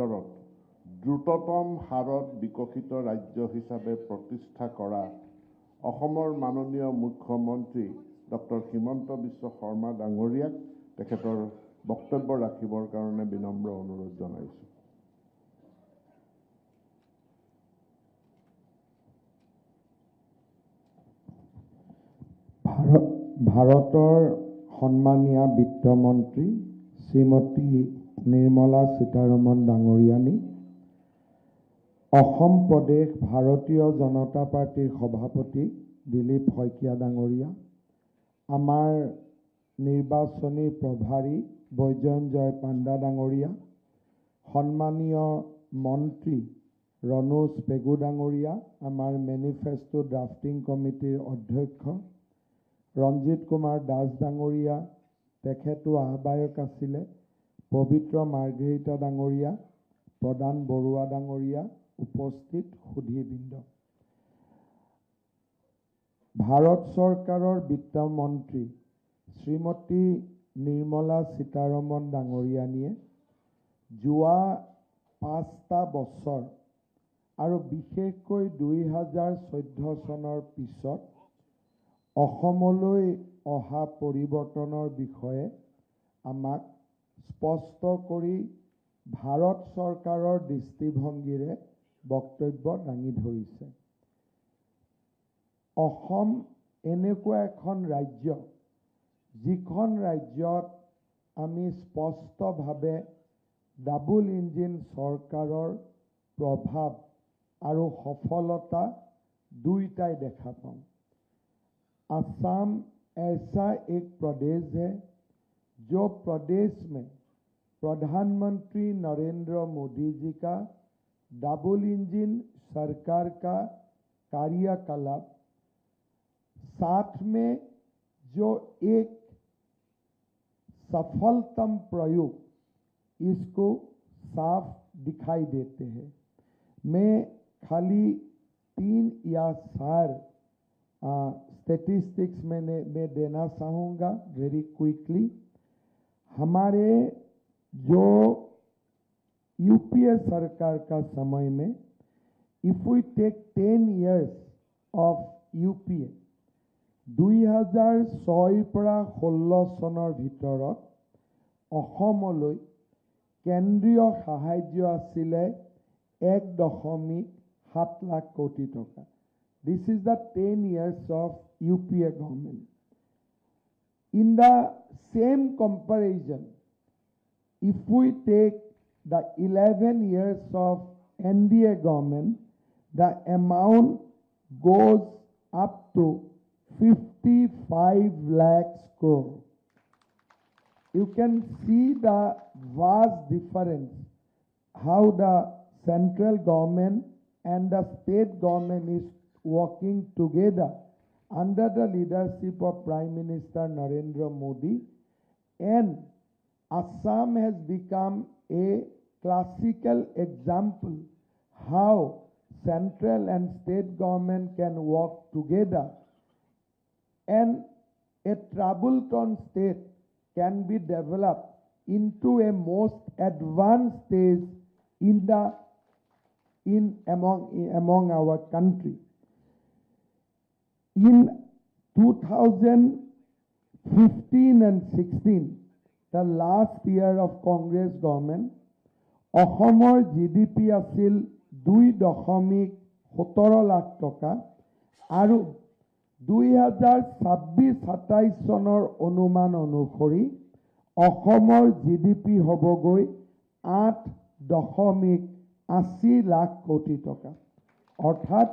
ভিতৰত দ্ৰুততম হাৰত বিকশিত ৰাজ্য হিচাপে প্ৰতিষ্ঠা কৰা অসমৰ মাননীয় মুখ্যমন্ত্ৰী ডক্টৰ হিমন্ত বিশ্ব শৰ্মা ডাঙৰীয়াক তেখেতৰ বক্তব্য ৰাখিবৰ কাৰণে বিনম্ৰ অনুৰোধ জনাইছোঁ। ভাৰতৰ সন্মানীয় বিত্তমন্ত্ৰী শ্ৰীমতী নিৰ্মলা সীতাৰমণ ডাঙৰীয়ানী, অসম প্ৰদেশ ভাৰতীয় জনতা পাৰ্টিৰ সভাপতি দিলীপ শইকীয়া ডাঙৰীয়া, আমাৰ নিৰ্বাচনী প্ৰভাৰী বৈজয়ন্তজয় পাণ্ডা ডাঙৰীয়া, সন্মানীয় মন্ত্ৰী ৰণোজ পেগু ডাঙৰীয়া, আমাৰ মেনিফেষ্টো ড্ৰাফটিং কমিটিৰ অধ্যক্ষ ৰঞ্জিত কুমাৰ দাস ডাঙৰীয়া, তেখেতো আহ্বায়ক আছিলে, পবিত্ৰ মাৰ্ঘেৰিটা ডাঙৰীয়া, প্ৰদান বৰুৱা ডাঙৰীয়া, উপস্থিত সুধীবৃন্দ। ভাৰত চৰকাৰৰ বিত্তমন্ত্ৰী শ্ৰীমতী নিৰ্মলা সীতাৰমণ ডাঙৰীয়ানীয়ে যোৱা 5টা বছৰ আৰু বিশেষকৈ 2014 চনৰ পিছত অসমলৈ অহা পৰিৱৰ্তনৰ বিষয়ে আমাক স্পষ্ট কৰি ভাৰত চৰকাৰৰ দৃষ্টিভংগীৰে বক্তব্য দাঙি ধৰিছে। অসম এনেকুৱা এখন ৰাজ্য, যিখন ৰাজ্যত আমি স্পষ্টভাৱে ডাবল ইঞ্জিন চৰকাৰৰ প্ৰভাৱ আৰু সফলতা দুইটাই দেখা পাওঁ। असम ऐसा एक प्रदेश है जो प्रदेश में प्रधानमंत्री नरेंद्र मोदी जी का डबल इंजन सरकार का कार्यकलाप, साथ में जो एक सफलतम प्रयोग, इसको साफ दिखाई देते हैं। मैं खाली 3 या 4 स्टैटिस्टिक्स मैं देना चाहूँगा वेरी क्विकली। हमारे जो यूपीए सरकार का समय में, if we take 10 years of UPA, 2006 পৰা 16 চনৰ ভিতৰত অসমলৈ কেন্দ্ৰীয় সাহায্য আছিলে 1.7 লাখ কোটি টকা। This is the 10 years of UPA government. In the same comparison, if we take the 11 years of NDA government, the amount goes up to 55 lakhs crore. You can see the vast difference, how the central government and the state government is working together under the leadership of Prime Minister Narendra Modi, and Assam has become a classical example how central and state government can work together, and a troubled state can be developed into a most advanced stage among our country. In 2015 and 16, the last year of Congress government, অসমৰ GDP আছিল 2.17 লাখ টকা আৰু 2026-27 চনৰ অনুমান অনুসৰি অসমৰ GDP হ'বগৈ 8.80 লাখ কোটি টকা। অৰ্থাৎ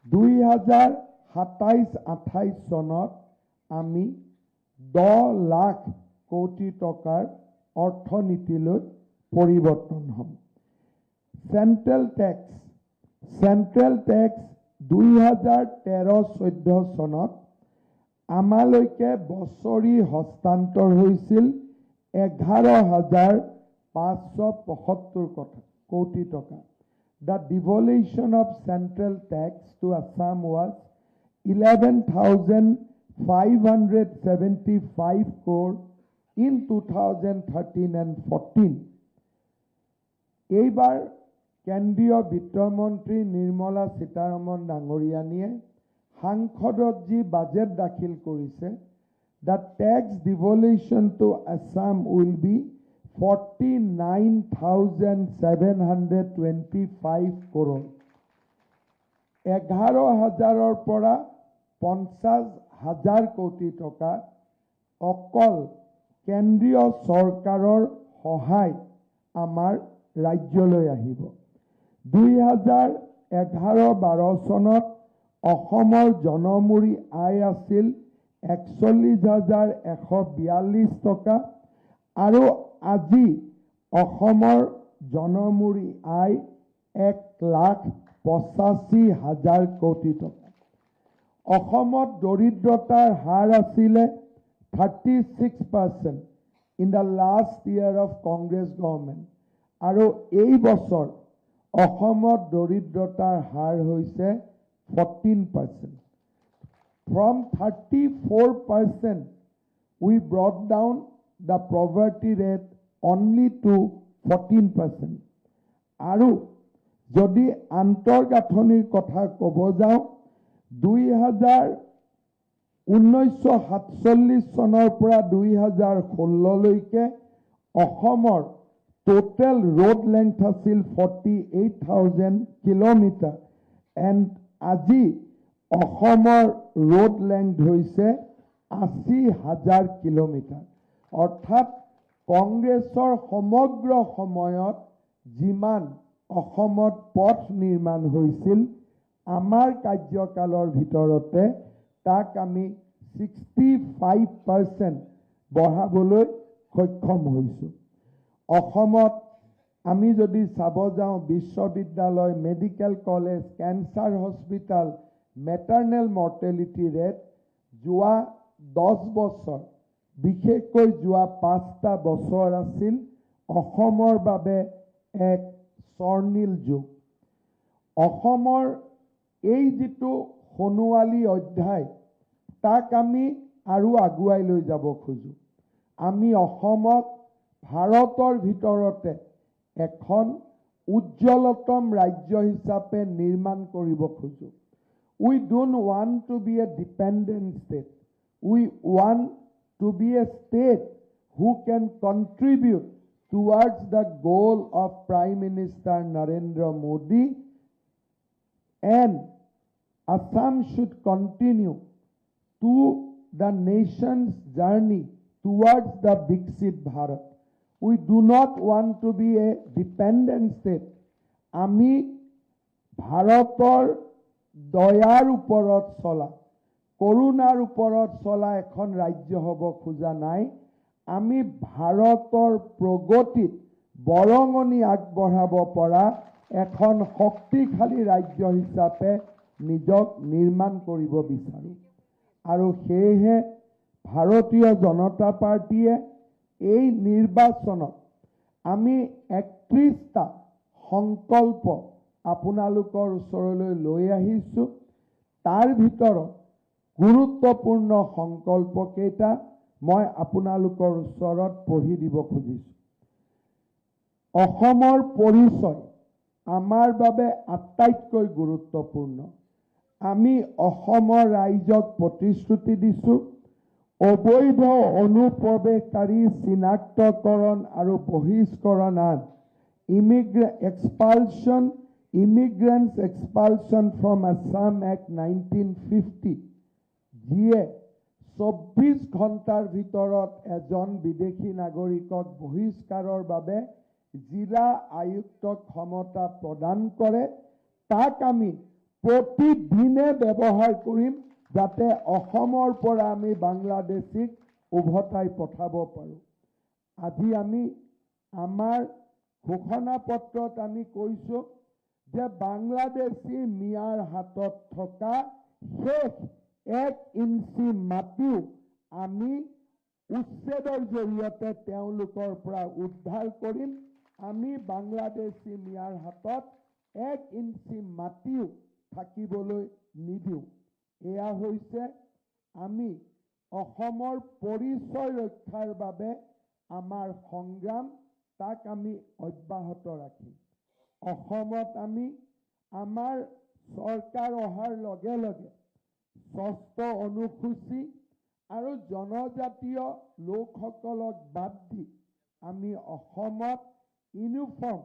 2027-28 চনত আমি 10 লাখ কোটি টকাৰ অৰ্থনীতিলৈ পৰিৱৰ্তন হ'ম। চেন্ট্ৰেল টেক্স 2013-14 চনত আমালৈকে বছৰি হস্তান্তৰ হৈছিল 11,575 কোটি টকা। The devolution of central tax to Assam was 11,575 crore in 2013 and 14. এইবাৰ কেন্দ্ৰীয় বিত্তমন্ত্ৰী নিৰ্মলা সীতাৰমণ ডাঙৰীয়ানীয়ে সাংসদত যি বাজেট দাখিল কৰিছে, the tax devolution to Assam will be 49,725 crore. 11,000 পৰা 50,000 কোটি টকা অকল কেন্দ্ৰীয় চৰকাৰৰ সহায় আমাৰ ৰাজ্যলৈ আহিব। 2011-12 চনত অসমৰ জনমূৰি আয় আছিল 41,142 টকা আৰু আজি অসমৰ জনমূৰি আয় 1,85,000 কোটি টকা। অসমত দৰিদ্ৰতাৰ হাৰ আছিলে 36% in the last year of Congress government আৰু এই বছৰ অসমত দৰিদ্ৰতাৰ হাৰ হৈছে 14%. From 34%, we brought down the poverty rate only to 14%. আৰু যদি আন্তঃগাঁথনিৰ কথা ক'ব যাওঁ, 1947 চনৰ পৰা 2016 লৈকে অসমৰ total road length আছিল 48,000 kilometer and আজি অসমৰ road length হৈছে 80,000 কিলোমিটাৰ। অৰ্থাৎ কংগ্ৰেছৰ সমগ্ৰ সময়ত যিমান অসমত পথ নিৰ্মাণ হৈছিল, আমাৰ কাৰ্যকালৰ ভিতৰতে তাক আমি 65% বঢ়াবলৈ সক্ষম হৈছোঁ। অসমত আমি যদি চাব যাওঁ, বিশ্ববিদ্যালয়, medical college, cancer hospital, maternal mortality rate যোৱা 10 বছৰ, বিশেষকৈ যোৱা 5টা বছৰ আছিল অসমৰ বাবে এক স্বৰ্ণীল যুগ। অসমৰ এই যিটো সোণোৱালী অধ্যায়, তাক আমি আৰু আগুৱাই লৈ যাব খোজোঁ। আমি অসমক ভাৰতৰ ভিতৰতে এখন উজ্জ্বলতম ৰাজ্য হিচাপে নিৰ্মাণ কৰিব খোজোঁ। We don't want to be a dependent state. We want to be a state who can contribute towards the goal of Prime Minister Narendra Modi, and Assam should continue to the nation's journey towards the Viksit Bharat. We do not want to be a dependent state. আমি ভাৰতৰ দয়াৰ ওপৰত চলা, কৰুণাৰ ওপৰত চলা এখন ৰাজ্য হ'ব খোজা নাই। আমি ভাৰতৰ প্ৰগতিত বৰঙণি আগবঢ়াব পৰা এখন শক্তিশালী ৰাজ্য হিচাপে নিজক নিৰ্মাণ কৰিব বিচাৰোঁ। আৰু সেয়েহে ভাৰতীয় জনতা পাৰ্টীয়ে এই নিৰ্বাচনত আমি 31টা সংকল্প আপোনালোকৰ ওচৰলৈ লৈ আহিছোঁ। তাৰ ভিতৰত গুৰুত্বপূৰ্ণ সংকল্প কেইটা মই আপোনালোকৰ ওচৰত পঢ়ি দিব খুজিছোঁ। অসমৰ পৰিচয় আমাৰ বাবে আটাইতকৈ গুৰুত্বপূৰ্ণ। আমি অসমৰ ৰাইজক প্ৰতিশ্ৰুতি দিছোঁ, অবৈধ অনুপ্ৰৱেশকাৰী চিনাক্তকৰণ আৰু বহিষ্কৰণ আইন, Immigrants Expulsion from Assam Act 1950, যিয়ে 24 ঘণ্টাৰ ভিতৰত এজন বিদেশী নাগৰিকক বহিষ্কাৰৰ বাবে জিলা আয়ুক্তক ক্ষমতা প্ৰদান কৰে, তাক আমি প্ৰতিদিনে ব্যৱহাৰ কৰিম, যাতে অসমৰ পৰা আমি বাংলাদেশীক উভতাই পঠাব পাৰোঁ। আজি আমি আমাৰ ঘোষণা পত্ৰত আমি কৈছোঁ যে বাংলাদেশী মিয়াৰ হাতত থকা শেষ 1 ইঞ্চি মাটিও আমি উচ্ছেদৰ জৰিয়তে তেওঁলোকৰ পৰা উদ্ধাৰ কৰিম। আমি বাংলাদেশী মিয়াৰ হাতত 1 ইঞ্চি মাটিও থাকিবলৈ নিদিওঁ। এয়া হৈছে আমি অসমৰ পৰিচয় ৰক্ষাৰ বাবে আমাৰ সংগ্ৰাম, তাক আমি অব্যাহত ৰাখিম। অসমত আমি আমাৰ চৰকাৰ অহাৰ লগে লগে ৬ষ্ঠ অনুসূচী আৰু জনজাতীয় লোকসকলক বাদ দি আমি অসমত ইউনিফৰ্ম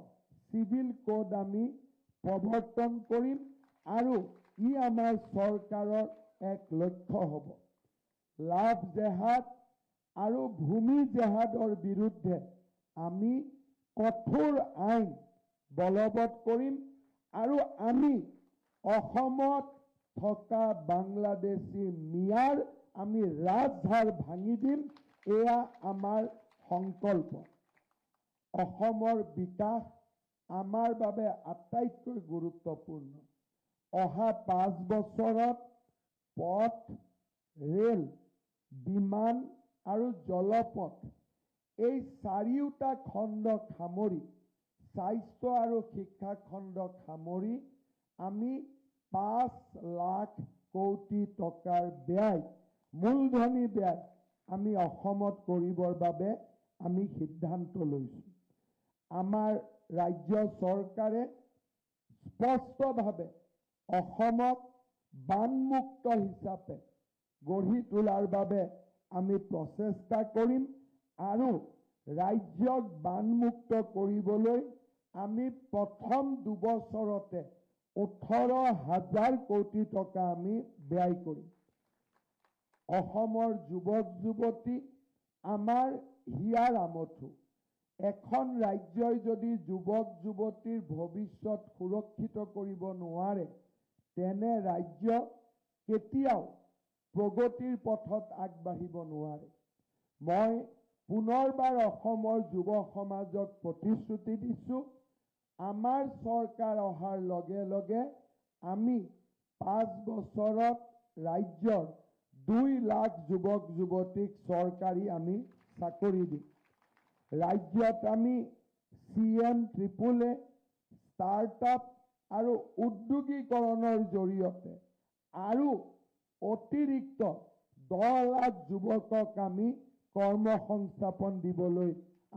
চিভিল কোড আমি প্ৰৱৰ্তন কৰিম আৰু ই আমাৰ চৰকাৰৰ এক লক্ষ্য হ'ব। লাভ জেহাদ আৰু ভূমি জেহাদৰ বিৰুদ্ধে আমি কঠোৰ আইন বলবৎ কৰিম আৰু আমি অসমত থকা বাংলাদেশী মিয়াৰ আমি ৰাজধাৰ ভাঙি দিম। এয়া আমাৰ সংকল্প। অসমৰ বিকাশ আমাৰ বাবে আটাইতকৈ গুৰুত্বপূৰ্ণ। অহা 5 বছৰত পথ, ৰেল, বিমান আৰু জলপথ এই চাৰিওটা খণ্ডক সামৰি স্বাস্থ্য আৰু শিক্ষা খণ্ডক সামৰি আমি 5 লাখ কোটি টকাৰ ব্যয়, মূলধনী ব্যয় আমি অসমত কৰিবৰ বাবে আমি সিদ্ধান্ত লৈছোঁ। আমাৰ ৰাজ্য চৰকাৰে স্পষ্টভাৱে অসমক বানমুক্ত হিচাপে গঢ়ি তোলাৰ বাবে আমি প্ৰচেষ্টা কৰিম আৰু ৰাজ্যক বানমুক্ত কৰিবলৈ আমি প্ৰথম 2 বছৰতে 18,000 কোটি টকা আমি ব্যয় কৰিম। অসমৰ যুৱক যুৱতী আমাৰ হিয়াৰ আমঠু। এখন ৰাজ্যই যদি যুৱক যুৱতীৰ ভৱিষ্যত সুৰক্ষিত কৰিব নোৱাৰে তেনে ৰাজ্য কেতিয়াও প্ৰগতিৰ পথত আগবাঢ়িব নোৱাৰে। মই পুনৰবাৰ অসমৰ যুৱ সমাজক প্ৰতিশ্ৰুতি দিছোঁ, আমাৰ চৰকাৰ অহাৰ লগে লগে আমি 5 বছৰত ৰাজ্যৰ 2 লাখ যুৱক যুৱতীক চৰকাৰী আমি চাকৰি দিম। ৰাজ্যত আমি CM-AAA, ষ্টাৰ্টআপ আৰু উদ্যোগীকৰণৰ জৰিয়তে আৰু অতিৰিক্ত 10 লাখ যুৱকক আমি কৰ্মসংস্থাপন দিবলৈ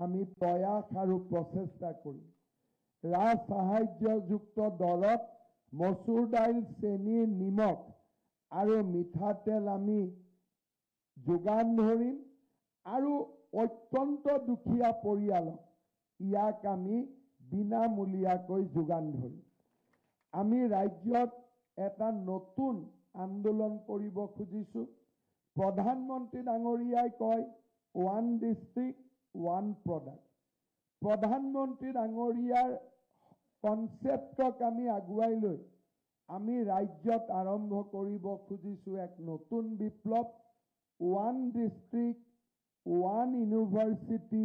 আমি প্ৰয়াস আৰু প্ৰচেষ্টা কৰিম। ৰাজসাহায্যযুক্ত দৰত মচুৰ দাইল, চেনি, নিমখ আৰু মিঠাতেল আমি যোগান ধৰিম আৰু অত্যন্ত দুখীয়া পৰিয়ালক ইয়াক আমি বিনামূলীয়াকৈ যোগান ধৰিম। আমি ৰাজ্যত এটা নতুন আন্দোলন কৰিব খুজিছোঁ। প্ৰধানমন্ত্ৰী ডাঙৰীয়াই কয় 1 ডিষ্ট্ৰিক্ট 1 প্ৰডাক্ট। প্ৰধানমন্ত্ৰী ডাঙৰীয়াৰ কনচেপ্টক আমি আগুৱাই লৈ আমি ৰাজ্যত আৰম্ভ কৰিব খুজিছোঁ এক নতুন বিপ্লৱ। 1 district 1 university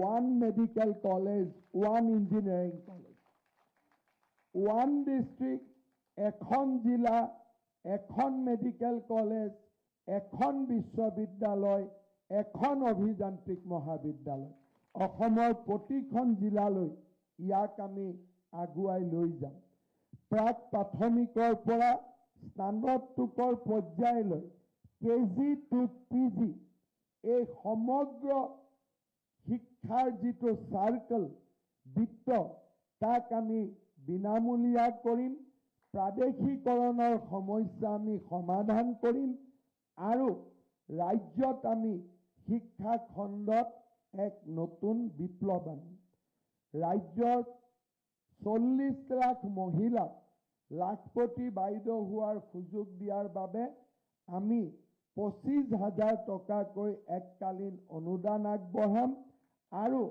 1 medical college 1 engineering college. 1 district, এখন জিলা, এখন মেডিকেল কলেজ, এখন বিশ্ববিদ্যালয়, এখন অভিযান্ত্ৰিক মহাবিদ্যালয়। অসমৰ প্ৰতিখন জিলালৈ ইয়াক আমি আগুৱাই লৈ যাম। প্ৰাক প্ৰাথমিকৰ পৰা স্নাতকোত্তৰ পৰ্যায়লৈ KG to PG এই সমগ্ৰ শিক্ষাৰ যিটো চাৰ্কেল বৃত্ত তাক আমি বিনামূলীয়া কৰিম। প্ৰাদেশিকৰণৰ সমস্যা আমি সমাধান কৰিম আৰু ৰাজ্যত আমি শিক্ষা খণ্ডত এক নতুন বিপ্লৱ আনিম। ৰাজ্যৰ 40 লাখ মহিলাক লাখপতি বাইদেউ হোৱাৰ সুযোগ দিয়াৰ বাবে আমি 25,000 টকাকৈ এককালীন অনুদান আগবঢ়াম আৰু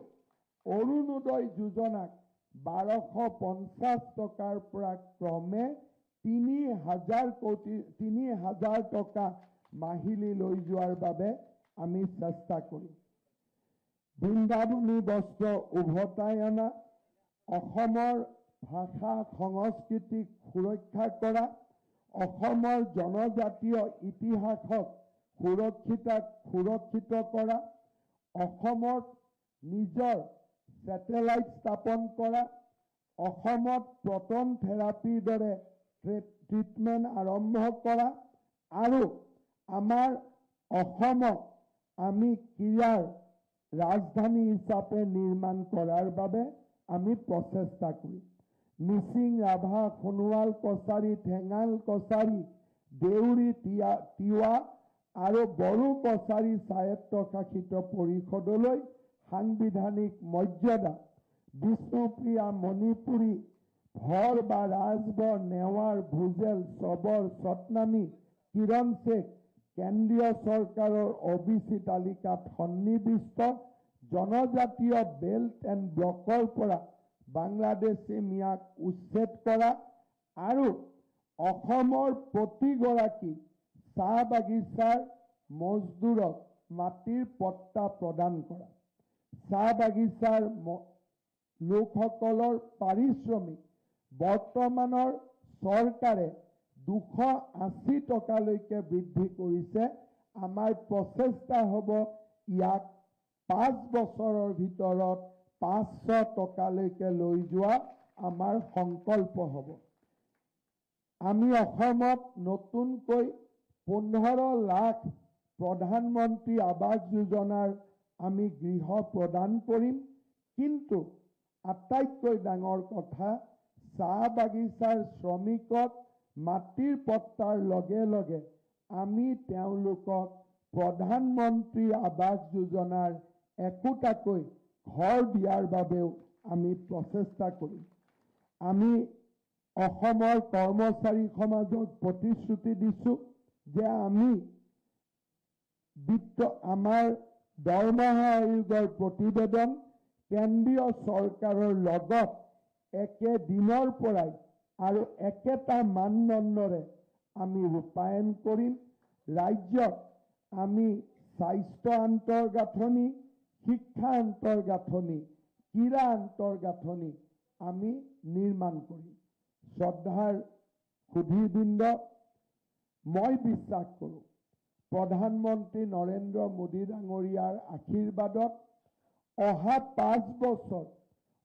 অৰুণোদয় যোজনাক 1250 টকাৰ পৰা ক্ৰমে 3,000 টকা মাহিলী লৈ যোৱাৰ বাবে আমি চেষ্টা কৰিম। বৃন্দাবনী বস্ত্ৰ উভতাই অনা, অসমৰ ভাষা সংস্কৃতিক সুৰক্ষা কৰা, অসমৰ জনজাতীয় ইতিহাসক সুৰক্ষিত কৰা, অসমত নিজৰ ছেটেলাইট স্থাপন কৰা, অসমত প্ৰটন থেৰাপিৰ দৰে ট্ৰিটমেণ্ট আৰম্ভ কৰা আৰু আমাৰ অসমক আমি ক্ৰীড়াৰ ৰাজধানী হিচাপে নিৰ্মাণ কৰাৰ বাবে আমি প্ৰচেষ্টা কৰিম। মিচিং, ৰাভা, সোণোৱাল কছাৰী, ঠেঙাল কছাৰী, দেউৰী, তিৱা আৰু বড়ো কছাৰী স্বায়ত্তশাসিত পৰিষদলৈ সাংবিধানিক মৰ্যাদা, বিষ্ণুপ্ৰিয়া, মণিপুৰী, ভৰ বা ৰাজবৰ, নেৱাৰ, ভুজেল, চবৰ, ছটনামী, কিৰণ শেখ কেন্দ্ৰীয় চৰকাৰৰ OBC তালিকাত সন্নিৱিষ্ট জনজাতীয় বেল্ট এণ্ড ব্লকৰ পৰা বাংলাদেশী মিয়াক উচ্ছেদ কৰা আৰু অসমৰ প্ৰতিগৰাকী চাহ বাগিচাৰ মজদুৰক মাটিৰ পট্টা প্ৰদান কৰা, চাহ বাগিচাৰ লোকসকলৰ পাৰিশ্ৰমিক বৰ্তমানৰ চৰকাৰে 280 টকালৈকে বৃদ্ধি কৰিছে। আমাৰ প্ৰচেষ্টা হ'ব ইয়াক 5 বছৰৰ ভিতৰত 500 টকালৈকে লৈ যোৱা আমাৰ সংকল্প হ'ব। আমি অসমত নতুনকৈ 15 লাখ প্ৰধানমন্ত্ৰী আৱাস যোজনাৰ আমি গৃহ প্ৰদান কৰিম। কিন্তু আটাইতকৈ ডাঙৰ কথা, চাহ বাগিচাৰ শ্ৰমিকক মাটিৰ পট্টাৰ লগে লগে আমি তেওঁলোকক প্ৰধানমন্ত্ৰী আৱাস যোজনাৰ একোটাকৈ ঘৰ দিয়াৰ বাবেও আমি প্ৰচেষ্টা কৰিম। আমি অসমৰ কৰ্মচাৰী সমাজক প্ৰতিশ্ৰুতি দিছোঁ যে আমি আমাৰ দৰমহা আয়োগৰ প্ৰতিবেদন কেন্দ্ৰীয় চৰকাৰৰ লগত একেদিনৰ পৰাই আৰু একেটা মানদণ্ডৰে আমি ৰূপায়ণ কৰিম। ৰাজ্যত আমি স্বাস্থ্য আন্তঃগাঁথনি, শিক্ষা আন্তঃগাঁথনি, ক্ৰীড়া আন্তঃগাঁথনি আমি নিৰ্মাণ কৰিম। শ্ৰদ্ধাৰ সুধীবৃন্দ, মই বিশ্বাস কৰোঁ প্ৰধানমন্ত্ৰী নৰেন্দ্ৰ মোদী ডাঙৰীয়াৰ আশীৰ্বাদত অহা 5 বছৰ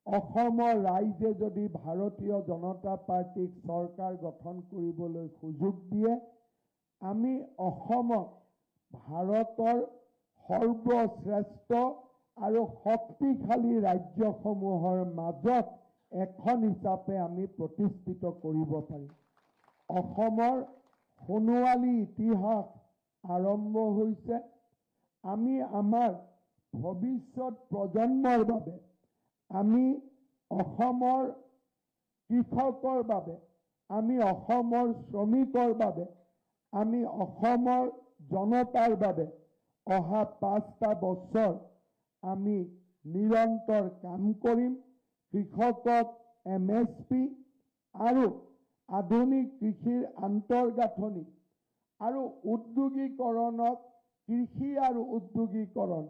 অসমৰ ৰাইজে যদি ভাৰতীয় জনতা পাৰ্টিক চৰকাৰ গঠন কৰিবলৈ সুযোগ দিয়ে, আমি অসমক ভাৰতৰ সৰ্বশ্ৰেষ্ঠ আৰু শক্তিশালী ৰাজ্যসমূহৰ মাজত এখন হিচাপে আমি প্ৰতিষ্ঠিত কৰিব পাৰিম। অসমৰ সোণোৱালী ইতিহাস আৰম্ভ হৈছে। আমি আমাৰ ভৱিষ্যত প্ৰজন্মৰ বাবে, আমি অসমৰ কৃষকৰ বাবে, আমি অসমৰ শ্ৰমিকৰ বাবে, আমি অসমৰ জনতাৰ বাবে অহা 5টা বছৰ আমি নিৰন্তৰ কাম কৰিম। কৃষকক MSP আৰু আধুনিক কৃষিৰ আন্তঃগাঁথনি আৰু উদ্যোগীকৰণক কৃষি আৰু উদ্যোগীকৰণ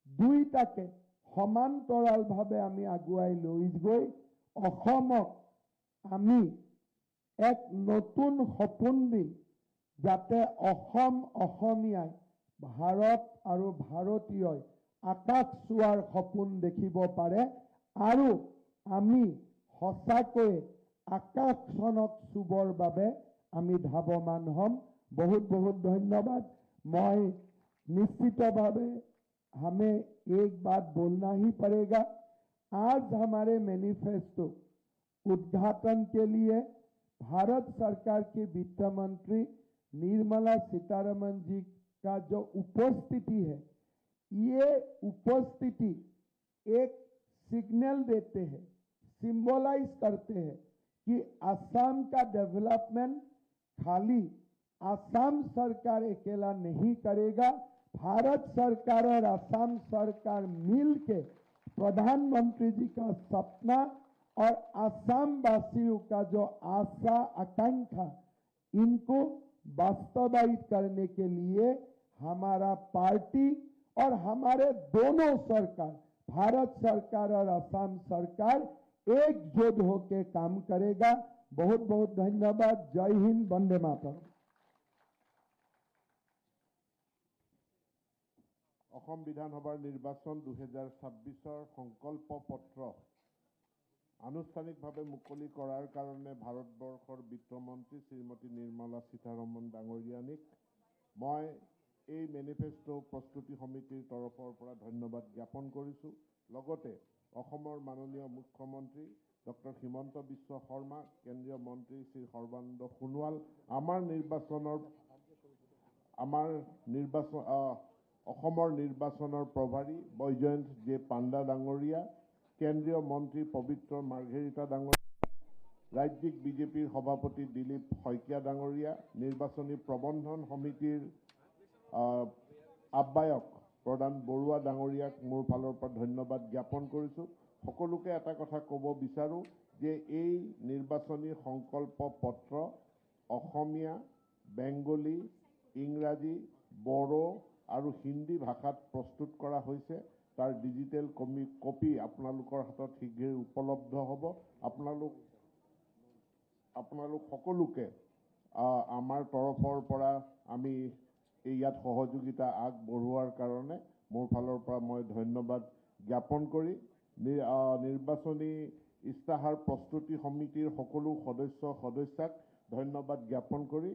দুইটাকে সমান্তৰালভাৱে আমি আগুৱাই লৈ গৈ অসমক আমি এক নতুন সপোন দিম, যাতে অসমীয়াই ভাৰত আৰু ভাৰতীয়ই আকাশ চোৱাৰ সপোন দেখিব পাৰে আৰু আমি সঁচাকৈয়ে আকাশখনক চুবৰ বাবে আমি ধাৱমান হ'ম। बहुत बहुत धन्यवाद। मैं निश्चितभावे हमें एक बात बोलना ही पड़ेगा। आज हमारे मैनिफेस्टो उद्घाटन के लिए भारत सरकार की वित्त मंत्री निर्मला सीतारमण जी का जो उपस्थिति है, ये उपस्थिति एक सिग्नल देते हैं, सिंबलाइज करते हैं कि असम का डेवलपमेंट खाली असम सरकार अकेला नहीं करेगा। भारत सरकार और असम सरकार मिलके प्रधानमंत्री जी का सपना और असम वासियों का जो आशा आकांक्षा, इनको वास्तवायित करने के लिए हमारा पार्टी और हमारे दोनों सरकार, भारत सरकार और असम सरकार एकजुट होकर काम करेगा। बहुत बहुत धन्यवाद। जय हिंद, वंदे मातरम। অসম বিধানসভাৰ নিৰ্বাচন 2026ৰ সংকল্প পত্ৰ আনুষ্ঠানিকভাৱে মুকলি কৰাৰ কাৰণে ভাৰতবৰ্ষৰ বিত্তমন্ত্ৰী শ্ৰীমতী নিৰ্মলা সীতাৰমণ ডাঙৰীয়ানীক মই এই মেনিফেষ্টো প্ৰস্তুতি সমিতিৰ তৰফৰ পৰা ধন্যবাদ জ্ঞাপন কৰিছোঁ। লগতে অসমৰ মাননীয় মুখ্যমন্ত্ৰী ডক্টৰ হিমন্ত বিশ্ব শৰ্মা, কেন্দ্ৰীয় মন্ত্ৰী শ্ৰী সৰ্বানন্দ সোণোৱাল, অসমৰ নিৰ্বাচনৰ প্ৰভাৰী বৈজয়ন্ত জে পাণ্ডা ডাঙৰীয়া, কেন্দ্ৰীয় মন্ত্ৰী পবিত্ৰ মাৰ্ঘেৰিটা ডাঙৰীয়া, ৰাজ্যিক বিজেপিৰ সভাপতি দিলীপ শইকীয়া ডাঙৰীয়া, নিৰ্বাচনী প্ৰবন্ধন সমিতিৰ আহ্বায়ক প্ৰধান বৰুৱা ডাঙৰীয়াক মোৰ ফালৰ পৰা ধন্যবাদ জ্ঞাপন কৰিছোঁ। সকলোকে এটা কথা ক'ব বিচাৰোঁ যে এই নিৰ্বাচনী সংকল্প পত্ৰ অসমীয়া, বেংগলী, ইংৰাজী, বড়ো আৰু হিন্দী ভাষাত প্ৰস্তুত কৰা হৈছে। তাৰ ডিজিটেল কপি আপোনালোকৰ হাতত শীঘ্ৰেই উপলব্ধ হ'ব। আপোনালোক সকলোকে আমাৰ তৰফৰ পৰা আমি ইয়াত সহযোগিতা আগবঢ়োৱাৰ কাৰণে মোৰ ফালৰ পৰা মই ধন্যবাদ জ্ঞাপন কৰি নিৰ্বাচনী ইস্তাহাৰ প্ৰস্তুতি সমিতিৰ সকলো সদস্যাক ধন্যবাদ জ্ঞাপন কৰি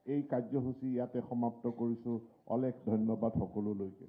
এই কাৰ্যসূচী ইয়াতে সমাপ্ত কৰিছোঁ। অলেখ ধন্যবাদ সকলোলৈকে।